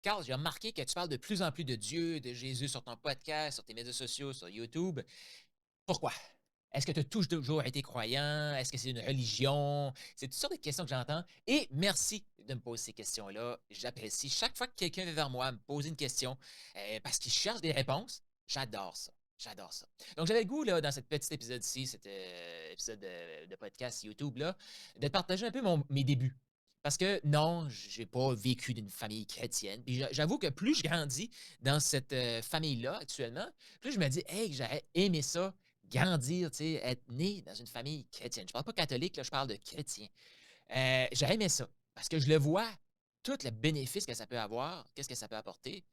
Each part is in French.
Carl, j'ai remarqué que tu parles de plus en plus de Dieu, de Jésus sur ton podcast, sur tes médias sociaux, sur YouTube. Pourquoi? Est-ce que tu as toujours été croyant? Est-ce que c'est une religion? C'est toutes sortes de questions que j'entends. Et merci de me poser ces questions-là. J'apprécie chaque fois que quelqu'un vient vers moi me poser une question parce qu'il cherche des réponses. J'adore ça. J'adore ça. Donc, j'avais le goût, là, dans cet petit épisode-ci, cet épisode de podcast YouTube-là, de te partager un peu mes débuts. Parce que non, j'ai pas vécu d'une famille chrétienne. Puis j'avoue que plus je grandis dans cette famille-là actuellement, plus je me dis, hey, j'aurais aimé ça, grandir, tu sais, être né dans une famille chrétienne. Je parle pas catholique, là, je parle de chrétien. J'aurais aimé ça parce que je le vois, tout le bénéfice que ça peut avoir, qu'est-ce que ça peut apporter.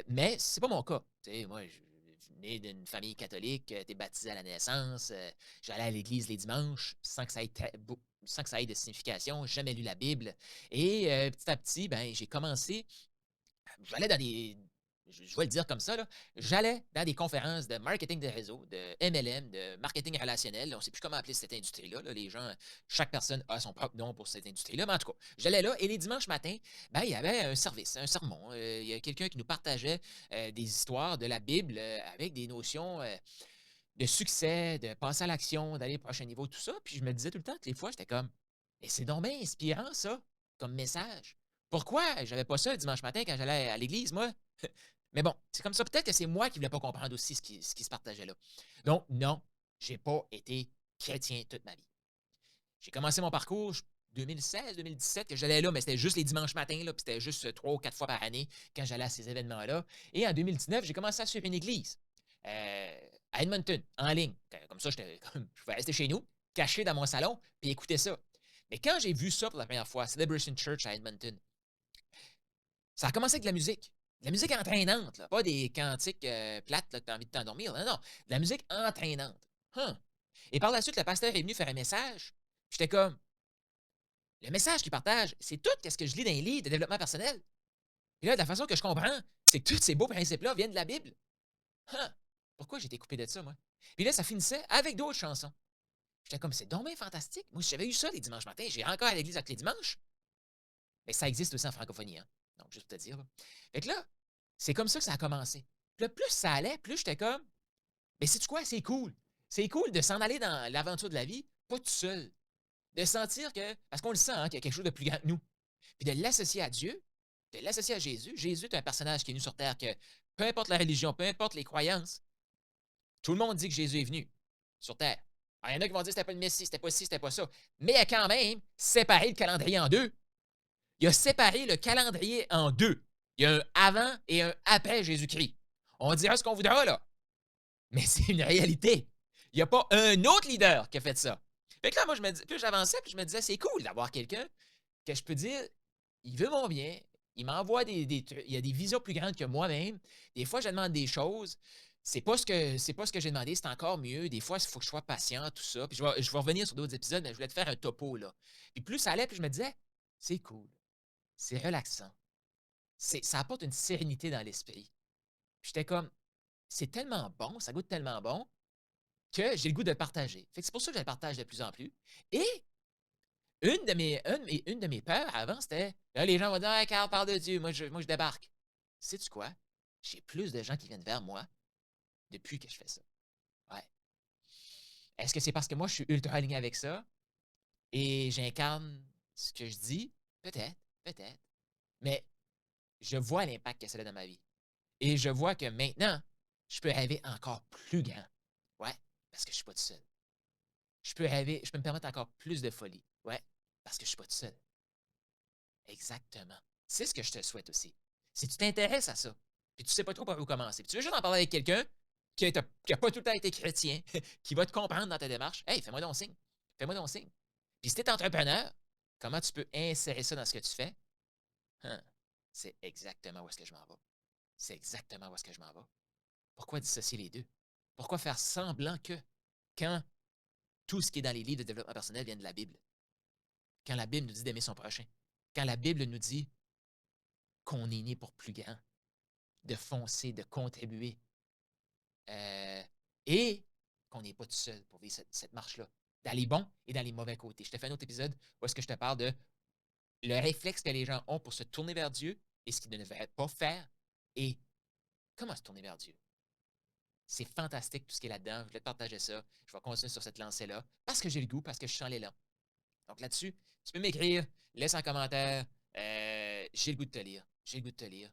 Mais c'est pas mon cas. Tu sais, moi, je suis né d'une famille catholique, été baptisé à la naissance, j'allais à l'église les dimanches sans que ça ait, sans que ça ait de signification, j'ai jamais lu la Bible. Et petit à petit, ben, j'ai commencé j'allais dans des je vais le dire comme ça, là, j'allais dans des conférences de marketing de réseau, de MLM, de marketing relationnel. On ne sait plus comment appeler cette industrie-là. Là. Les gens, chaque personne a son propre nom pour cette industrie-là. Mais en tout cas, j'allais là et les dimanches matins, ben, il y avait un service, un sermon. Il y a quelqu'un qui nous partageait des histoires de la Bible avec des notions de succès, de passer à l'action, d'aller au prochain niveau, tout ça. Puis je me disais tout le temps que des fois, j'étais comme, et c'est donc bien inspirant, ça, comme message. Pourquoi j'avais pas ça le dimanche matin quand j'allais à l'église, moi? Mais bon, c'est comme ça. Peut-être que c'est moi qui ne voulais pas comprendre aussi ce qui se partageait là. Donc, non, j'ai pas été chrétien toute ma vie. J'ai commencé mon parcours 2016-2017 que j'allais là, mais c'était juste les dimanches matins, là, puis c'était juste 3 ou 4 fois par année quand j'allais à ces événements-là. Et en 2019, j'ai commencé à suivre une église à Edmonton, en ligne. Comme ça, je pouvais rester chez nous, caché dans mon salon, puis écouter ça. Mais quand j'ai vu ça pour la première fois, Celebration Church à Edmonton, ça a commencé avec de la musique. De la musique entraînante, là, pas des cantiques plates là, que tu as envie de t'endormir. Non, non, de la musique entraînante. Huh. Et par la suite, le pasteur est venu faire un message. J'étais comme, le message qu'il partage, c'est tout ce que je lis dans les livres de développement personnel. Et là, de la façon que je comprends, c'est que tous ces beaux principes-là viennent de la Bible. Huh. Pourquoi j'ai été coupé de ça, moi? Puis là, ça finissait avec d'autres chansons. J'étais comme, c'est donc bien fantastique. Moi, si j'avais eu ça les dimanches matins, j'ai encore à l'église avec les dimanches. Mais ça existe aussi en francophonie, hein. Donc, juste pour te dire. Là. Fait que là, c'est comme ça que ça a commencé. Puis là, plus ça allait, plus j'étais comme, mais c'est quoi? C'est cool. C'est cool de s'en aller dans l'aventure de la vie, pas tout seul. De sentir que, parce qu'on le sent, hein, qu'il y a quelque chose de plus grand que nous. Puis de l'associer à Dieu, de l'associer à Jésus. Jésus est un personnage qui est venu sur Terre que, peu importe la religion, peu importe les croyances, tout le monde dit que Jésus est venu sur Terre. Alors, il y en a qui vont dire que c'était pas le Messie, c'était pas ci, c'était pas ça. Mais il a quand même séparé le calendrier en deux. Il a séparé le calendrier en deux. Il y a un avant et un après Jésus-Christ. On dira ce qu'on voudra, là. Mais c'est une réalité. Il n'y a pas un autre leader qui a fait ça. Fait que là, moi, plus j'avançais, plus je me disais, c'est cool d'avoir quelqu'un que je peux dire, il veut mon bien, il m'envoie des trucs, il a des visions plus grandes que moi-même. Des fois, je demande des choses. C'est pas ce que j'ai demandé, c'est encore mieux. Des fois, il faut que je sois patient, tout ça. Puis je vais revenir sur d'autres épisodes, mais je voulais te faire un topo, là. Puis plus ça allait, plus je me disais, c'est cool. C'est relaxant. Ça apporte une sérénité dans l'esprit. J'étais comme, c'est tellement bon, ça goûte tellement bon que j'ai le goût de le partager. Fait que c'est pour ça que je le partage de plus en plus. Et une de mes peurs avant, c'était, là, les gens vont dire, ah, Carl, parle de Dieu, moi, je débarque. Sais-tu quoi? J'ai plus de gens qui viennent vers moi depuis que je fais ça. Ouais. Est-ce que c'est parce que moi, je suis ultra aligné avec ça et j'incarne ce que je dis? Peut-être, peut-être. Mais je vois l'impact que ça a dans ma vie. Et je vois que maintenant, je peux rêver encore plus grand. Ouais, parce que je suis pas tout seul. Je peux me permettre encore plus de folie. Ouais, parce que je suis pas tout seul. Exactement. C'est ce que je te souhaite aussi. Si tu t'intéresses à ça, puis tu sais pas trop par où commencer, puis tu veux juste en parler avec quelqu'un qui a pas tout le temps été chrétien, qui va te comprendre dans ta démarche, hey, fais-moi donc signe. Fais-moi donc signe. Puis si tu es entrepreneur, comment tu peux insérer ça dans ce que tu fais? Hein, c'est exactement où est-ce que je m'en vais. C'est exactement où est-ce que je m'en vais. Pourquoi dissocier les deux? Pourquoi faire semblant que quand tout ce qui est dans les livres de développement personnel vient de la Bible? Quand la Bible nous dit d'aimer son prochain? Quand la Bible nous dit qu'on est né pour plus grand, de foncer, de contribuer, euh, et qu'on n'est pas tout seul pour vivre cette marche-là, dans les bons et dans les mauvais côtés. Je te fais un autre épisode où est-ce que je te parle de le réflexe que les gens ont pour se tourner vers Dieu et ce qu'il ne devrait pas faire et comment se tourner vers Dieu. C'est fantastique tout ce qui est là-dedans. Je voulais te partager ça. Je vais continuer sur cette lancée-là parce que j'ai le goût, parce que je sens l'élan. Donc là-dessus, tu peux m'écrire, laisse un commentaire. J'ai le goût de te lire. J'ai le goût de te lire.